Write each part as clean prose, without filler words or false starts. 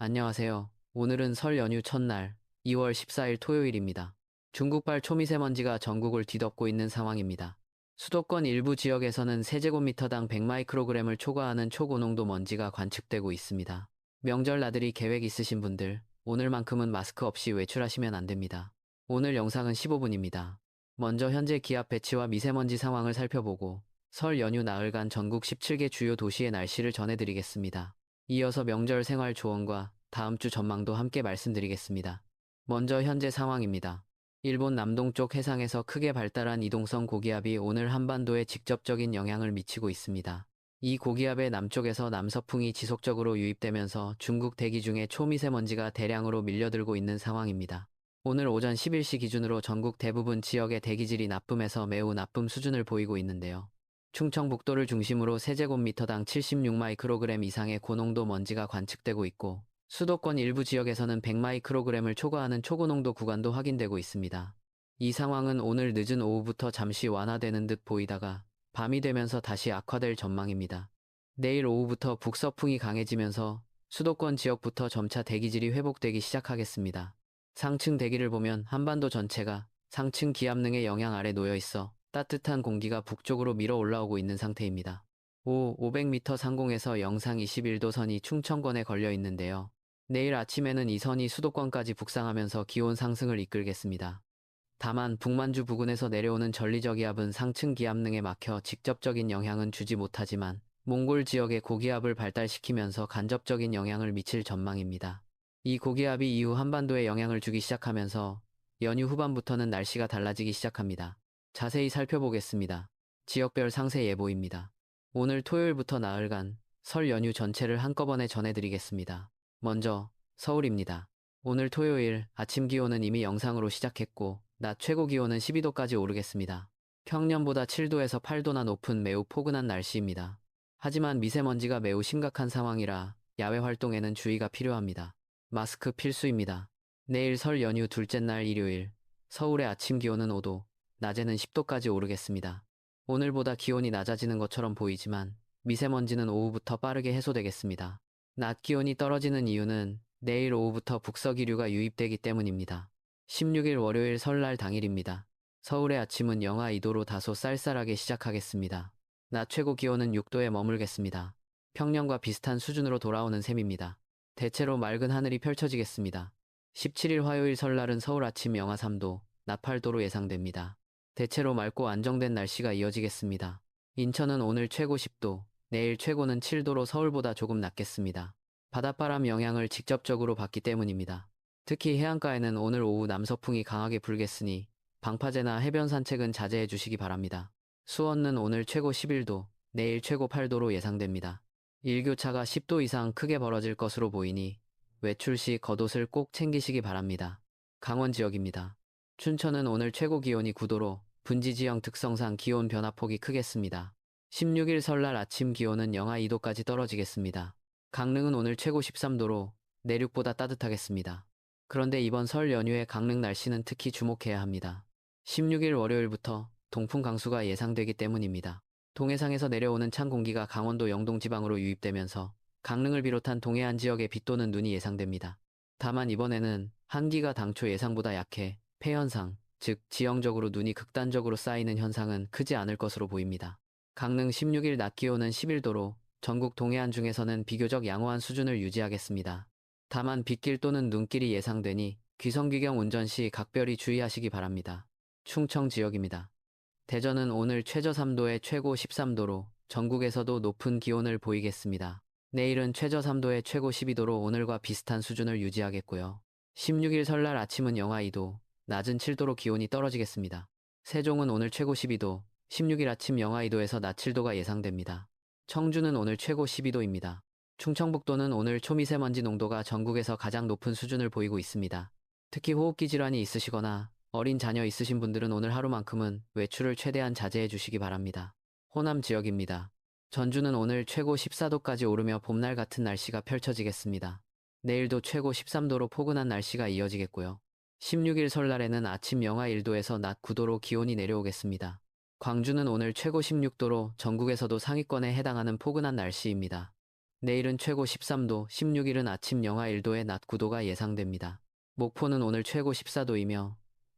안녕하세요. 오늘은 설 연휴 첫날 2월 14일 토요일입니다. 중국발 초미세먼지가 전국을 뒤덮고 있는 상황입니다. 수도권 일부 지역에서는 세제곱미터당 100마이크로그램을 초과하는 초고농도 먼지가 관측되고 있습니다. 명절 나들이 계획 있으신 분들, 오늘만큼은 마스크 없이 외출하시면 안 됩니다. 오늘 영상은 15분입니다. 먼저 현재 기압 배치와 미세먼지 상황을 살펴보고 설 연휴 나흘간 전국 17개 주요 도시의 날씨를 전해드리겠습니다. 이어서 명절 생활 조언과 다음 주 전망도 함께 말씀드리겠습니다. 먼저 현재 상황입니다. 일본 남동쪽 해상에서 크게 발달한 이동성 고기압이 오늘 한반도에 직접적인 영향을 미치고 있습니다. 이 고기압의 남쪽에서 남서풍이 지속적으로 유입되면서 중국 대기 중에 초미세먼지가 대량으로 밀려들고 있는 상황입니다. 오늘 오전 11시 기준으로 전국 대부분 지역의 대기질이 나쁨에서 매우 나쁨 수준을 보이고 있는데요. 충청북도를 중심으로 세제곱미터당 76마이크로그램 이상의 고농도 먼지가 관측되고 있고 수도권 일부 지역에서는 100마이크로그램을 초과하는 초고농도 구간도 확인되고 있습니다. 이 상황은 오늘 늦은 오후부터 잠시 완화되는 듯 보이다가 밤이 되면서 다시 악화될 전망입니다. 내일 오후부터 북서풍이 강해지면서 수도권 지역부터 점차 대기질이 회복되기 시작하겠습니다. 상층 대기를 보면 한반도 전체가 상층 기압능의 영향 아래 놓여 있어 따뜻한 공기가 북쪽으로 밀어 올라오고 있는 상태입니다. 500m 상공에서 영상 21도 선이 충청권에 걸려 있는데요. 내일 아침에는 이 선이 수도권까지 북상하면서 기온 상승을 이끌겠습니다. 다만 북만주 부근에서 내려오는 전리저기압은 상층 기압능에 막혀 직접적인 영향은 주지 못하지만 몽골 지역의 고기압을 발달시키면서 간접적인 영향을 미칠 전망입니다. 이 고기압이 이후 한반도에 영향을 주기 시작하면서 연휴 후반부터는 날씨가 달라지기 시작합니다. 자세히 살펴보겠습니다. 지역별 상세 예보입니다. 오늘 토요일부터 나흘간 설 연휴 전체를 한꺼번에 전해드리겠습니다. 먼저 서울입니다. 오늘 토요일 아침 기온은 이미 영상으로 시작했고 낮 최고 기온은 12도까지 오르겠습니다. 평년보다 7도에서 8도나 높은 매우 포근한 날씨입니다. 하지만 미세먼지가 매우 심각한 상황이라 야외 활동에는 주의가 필요합니다. 마스크 필수입니다. 내일 설 연휴 둘째 날 일요일 서울의 아침 기온은 5도, 낮에는 10도까지 오르겠습니다. 오늘보다 기온이 낮아지는 것처럼 보이지만 미세먼지는 오후부터 빠르게 해소되겠습니다. 낮 기온이 떨어지는 이유는 내일 오후부터 북서기류가 유입되기 때문입니다. 16일 월요일 설날 당일입니다. 서울의 아침은 영하 2도로 다소 쌀쌀하게 시작하겠습니다. 낮 최고 기온은 6도에 머물겠습니다. 평년과 비슷한 수준으로 돌아오는 셈입니다. 대체로 맑은 하늘이 펼쳐지겠습니다. 17일 화요일 설날은 서울 아침 영하 3도, 낮 8도로 예상됩니다. 대체로 맑고 안정된 날씨가 이어지겠습니다. 인천은 오늘 최고 10도, 내일 최고는 7도로 서울보다 조금 낮겠습니다. 바닷바람 영향을 직접적으로 받기 때문입니다. 특히 해안가에는 오늘 오후 남서풍이 강하게 불겠으니 방파제나 해변 산책은 자제해 주시기 바랍니다. 수원은 오늘 최고 11도, 내일 최고 8도로 예상됩니다. 일교차가 10도 이상 크게 벌어질 것으로 보이니 외출 시 겉옷을 꼭 챙기시기 바랍니다. 강원 지역입니다. 춘천은 오늘 최고 기온이 9도로 분지지형 특성상 기온 변화폭이 크겠습니다. 16일 설날 아침 기온은 영하 2도까지 떨어지겠습니다. 강릉은 오늘 최고 13도로 내륙보다 따뜻하겠습니다. 그런데 이번 설 연휴에 강릉 날씨는 특히 주목해야 합니다. 16일 월요일부터 동풍 강수가 예상되기 때문입니다. 동해상에서 내려오는 찬 공기가 강원도 영동 지방으로 유입되면서 강릉을 비롯한 동해안 지역에 비 또는 눈이 예상됩니다. 다만 이번에는 한기가 당초 예상보다 약해 폐현상, 즉 지형적으로 눈이 극단적으로 쌓이는 현상은 크지 않을 것으로 보입니다. 강릉 16일 낮 기온은 11도로 전국 동해안 중에서는 비교적 양호한 수준을 유지하겠습니다. 다만 빗길 또는 눈길이 예상되니 귀성귀경 운전 시 각별히 주의하시기 바랍니다. 충청 지역입니다. 대전은 오늘 최저 3도에 최고 13도로 전국에서도 높은 기온을 보이겠습니다. 내일은 최저 3도에 최고 12도로 오늘과 비슷한 수준을 유지하겠고요. 16일 설날 아침은 영하 2도, 낮은 7도로 기온이 떨어지겠습니다. 세종은 오늘 최고 12도, 16일 아침 영하 2도에서 낮 7도가 예상됩니다. 청주는 오늘 최고 12도입니다. 충청북도는 오늘 초미세먼지 농도가 전국에서 가장 높은 수준을 보이고 있습니다. 특히 호흡기 질환이 있으시거나 어린 자녀 있으신 분들은 오늘 하루만큼은 외출을 최대한 자제해 주시기 바랍니다. 호남 지역입니다. 전주는 오늘 최고 14도까지 오르며 봄날 같은 날씨가 펼쳐지겠습니다. 내일도 최고 13도로 포근한 날씨가 이어지겠고요. 16일 설날에는 아침 영하 1도에서 낮 9도로 기온이 내려오겠습니다. 광주는 오늘 최고 16도로 전국에서도 상위권에 해당하는 포근한 날씨입니다. 내일은 최고 13도, 16일은 아침 영하 1도에 낮 9도가 예상됩니다. 목포는 오늘 최고 14도이며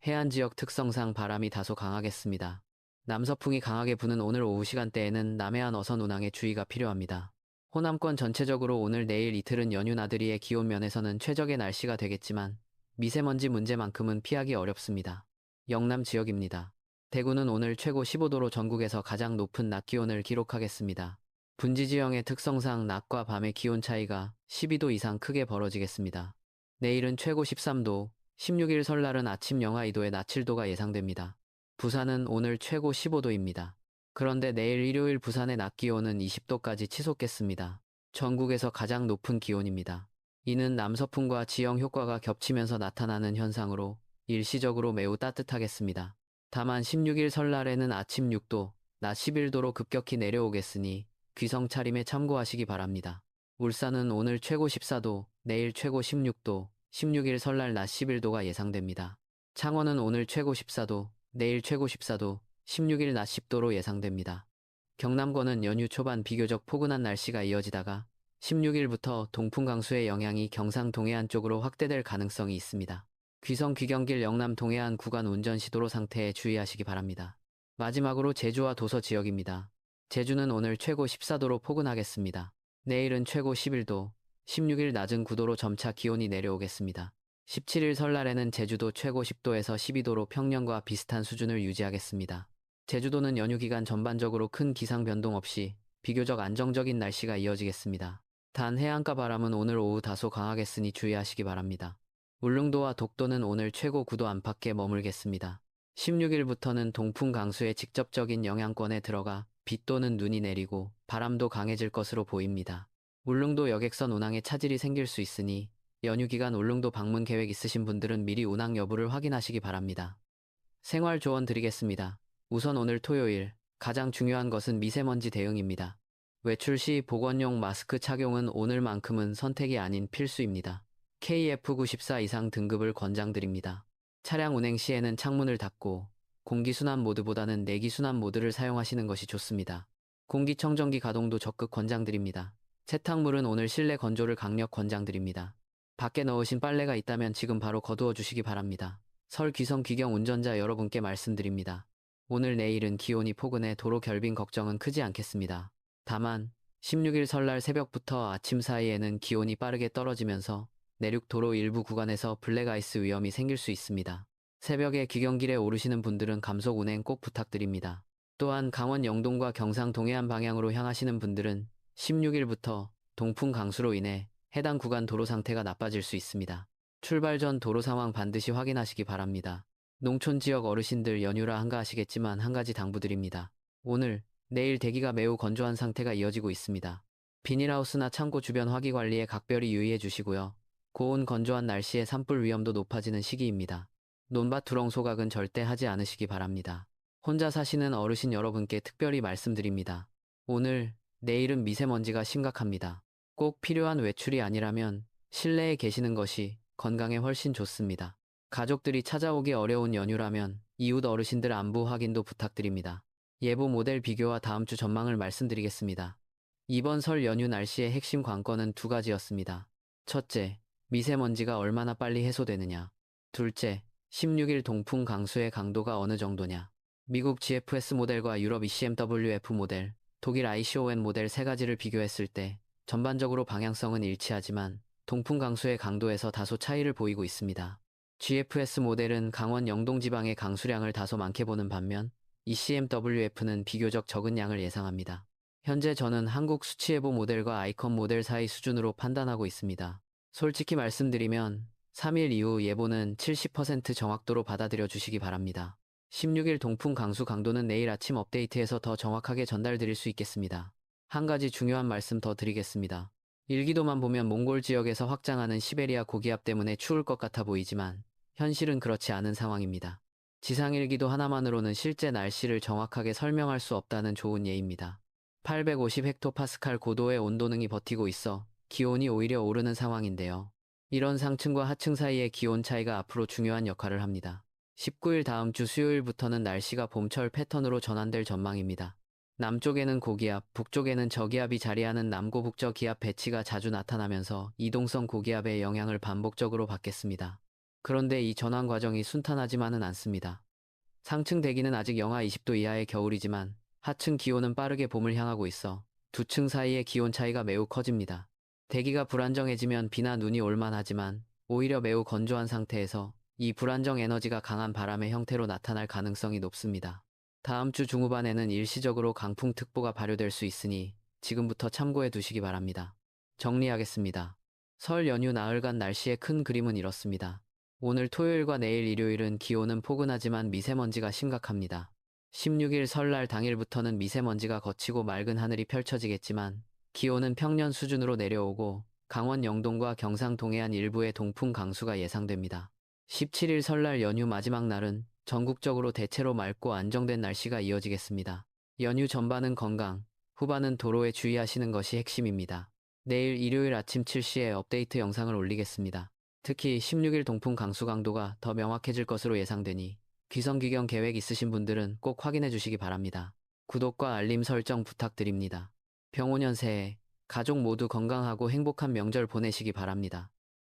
해안 지역 특성상 바람이 다소 강하겠습니다. 남서풍이 강하게 부는 오늘 오후 시간대에는 남해안 어선 운항에 주의가 필요합니다. 호남권 전체적으로 오늘 내일 이틀은 연휴 나들이의 기온 면에서는 최적의 날씨가 되겠지만 미세먼지 문제만큼은 피하기 어렵습니다. 영남 지역입니다. 대구는 오늘 최고 15도로 전국에서 가장 높은 낮 기온을 기록하겠습니다. 분지 지형의 특성상 낮과 밤의 기온 차이가 12도 이상 크게 벌어지겠습니다. 내일은 최고 13도, 16일 설날은 아침 영하 2도에 낮 7도가 예상됩니다. 부산은 오늘 최고 15도입니다. 그런데 내일 일요일 부산의 낮 기온은 20도까지 치솟겠습니다. 전국에서 가장 높은 기온입니다. 이는 남서풍과 지형 효과가 겹치면서 나타나는 현상으로 일시적으로 매우 따뜻하겠습니다. 다만 16일 설날에는 아침 6도, 낮 11도로 급격히 내려오겠으니 귀성 차림에 참고하시기 바랍니다. 울산은 오늘 최고 14도, 내일 최고 16도, 16일 설날 낮 11도가 예상됩니다. 창원은 오늘 최고 14도, 내일 최고 14도, 16일 낮 10도로 예상됩니다. 경남권은 연휴 초반 비교적 포근한 날씨가 이어지다가 16일부터 동풍 강수의 영향이 경상 동해안 쪽으로 확대될 가능성이 있습니다. 귀성 귀경길 영남 동해안 구간 운전 시도로 상태에 주의하시기 바랍니다. 마지막으로 제주와 도서 지역입니다. 제주는 오늘 최고 14도로 포근하겠습니다. 내일은 최고 11도, 16일 낮은 9도로 점차 기온이 내려오겠습니다. 17일 설날에는 제주도 최고 10도에서 12도로 평년과 비슷한 수준을 유지하겠습니다. 제주도는 연휴 기간 전반적으로 큰 기상 변동 없이 비교적 안정적인 날씨가 이어지겠습니다. 단 해안가 바람은 오늘 오후 다소 강하겠으니 주의하시기 바랍니다. 울릉도와 독도는 오늘 최고 9도 안팎에 머물겠습니다. 16일부터는 동풍 강수의 직접적인 영향권에 들어가 비 또는 눈이 내리고 바람도 강해질 것으로 보입니다. 울릉도 여객선 운항에 차질이 생길 수 있으니 연휴 기간 울릉도 방문 계획 있으신 분들은 미리 운항 여부를 확인하시기 바랍니다. 생활 조언 드리겠습니다. 우선 오늘 토요일, 가장 중요한 것은 미세먼지 대응입니다. 외출 시 보건용 마스크 착용은 오늘만큼은 선택이 아닌 필수입니다. KF94 이상 등급을 권장드립니다. 차량 운행 시에는 창문을 닫고 공기순환 모드보다는 내기순환 모드를 사용하시는 것이 좋습니다. 공기청정기 가동도 적극 권장드립니다. 세탁물은 오늘 실내 건조를 강력 권장드립니다. 밖에 넣으신 빨래가 있다면 지금 바로 거두어 주시기 바랍니다. 설 귀성 귀경 운전자 여러분께 말씀드립니다. 오늘 내일은 기온이 포근해 도로 결빙 걱정은 크지 않겠습니다. 다만 16일 설날 새벽부터 아침 사이에는 기온이 빠르게 떨어지면서 내륙 도로 일부 구간에서 블랙아이스 위험이 생길 수 있습니다. 새벽에 귀경길에 오르시는 분들은 감속 운행 꼭 부탁드립니다. 또한 강원 영동과 경상 동해안 방향으로 향하시는 분들은 16일부터 동풍 강수로 인해 해당 구간 도로 상태가 나빠질 수 있습니다. 출발 전 도로 상황 반드시 확인하시기 바랍니다. 농촌 지역 어르신들 연휴라 한가하시겠지만 한 가지 당부드립니다. 오늘, 내일 대기가 매우 건조한 상태가 이어지고 있습니다. 비닐하우스나 창고 주변 화기 관리에 각별히 유의해 주시고요. 고온 건조한 날씨에 산불 위험도 높아지는 시기입니다. 논밭 두렁 소각은 절대 하지 않으시기 바랍니다. 혼자 사시는 어르신 여러분께 특별히 말씀드립니다. 오늘, 내일은 미세먼지가 심각합니다. 꼭 필요한 외출이 아니라면 실내에 계시는 것이 건강에 훨씬 좋습니다. 가족들이 찾아오기 어려운 연휴라면 이웃 어르신들 안부 확인도 부탁드립니다. 예보 모델 비교와 다음 주 전망을 말씀드리겠습니다. 이번 설 연휴 날씨의 핵심 관건은 두 가지였습니다. 첫째, 미세먼지가 얼마나 빨리 해소되느냐. 둘째, 16일 동풍 강수의 강도가 어느 정도냐. 미국 GFS 모델과 유럽 ECMWF 모델, 독일 ICON 모델 세 가지를 비교했을 때 전반적으로 방향성은 일치하지만 동풍 강수의 강도에서 다소 차이를 보이고 있습니다. GFS 모델은 강원 영동 지방의 강수량을 다소 많게 보는 반면 ECMWF는 비교적 적은 양을 예상합니다. 현재 저는 한국 수치예보 모델과 아이컨 모델 사이 수준으로 판단하고 있습니다. 솔직히 말씀드리면 3일 이후 예보는 70% 정확도로 받아들여 주시기 바랍니다. 16일 동풍 강수 강도는 내일 아침 업데이트에서 더 정확하게 전달드릴 수 있겠습니다. 한 가지 중요한 말씀 더 드리겠습니다. 일기도만 보면 몽골 지역에서 확장하는 시베리아 고기압 때문에 추울 것 같아 보이지만 현실은 그렇지 않은 상황입니다. 지상일기도 하나만으로는 실제 날씨를 정확하게 설명할 수 없다는 좋은 예입니다. 850헥토파스칼 고도의 온도능이 버티고 있어 기온이 오히려 오르는 상황인데요. 이런 상층과 하층 사이의 기온 차이가 앞으로 중요한 역할을 합니다. 19일 다음 주 수요일부터는 날씨가 봄철 패턴으로 전환될 전망입니다. 남쪽에는 고기압, 북쪽에는 저기압이 자리하는 남고북저 기압 배치가 자주 나타나면서 이동성 고기압의 영향을 반복적으로 받겠습니다. 그런데 이 전환 과정이 순탄하지만은 않습니다. 상층 대기는 아직 영하 20도 이하의 겨울이지만 하층 기온은 빠르게 봄을 향하고 있어 두 층 사이의 기온 차이가 매우 커집니다. 대기가 불안정해지면 비나 눈이 올만하지만 오히려 매우 건조한 상태에서 이 불안정 에너지가 강한 바람의 형태로 나타날 가능성이 높습니다. 다음 주 중후반에는 일시적으로 강풍특보가 발효될 수 있으니 지금부터 참고해 두시기 바랍니다. 정리하겠습니다. 설 연휴 나흘간 날씨의 큰 그림은 이렇습니다. 오늘 토요일과 내일 일요일은 기온은 포근하지만 미세먼지가 심각합니다. 16일 설날 당일부터는 미세먼지가 거치고 맑은 하늘이 펼쳐지겠지만 기온은 평년 수준으로 내려오고 강원 영동과 경상 동해안 일부의 동풍 강수가 예상됩니다. 17일 설날 연휴 마지막 날은 전국적으로 대체로 맑고 안정된 날씨가 이어지겠습니다. 연휴 전반은 건강, 후반은 도로에 주의하시는 것이 핵심입니다. 내일 일요일 아침 7시에 업데이트 영상을 올리겠습니다. 특히 16일 동풍 강수 강도가 더 명확해질 것으로 예상되니 귀성귀경 계획 있으신 분들은 꼭 확인해 주시기 바랍니다. 구독과 알림 설정 부탁드립니다. 병오년 새해 가족 모두 건강하고 행복한 명절 보내시기 바랍니다.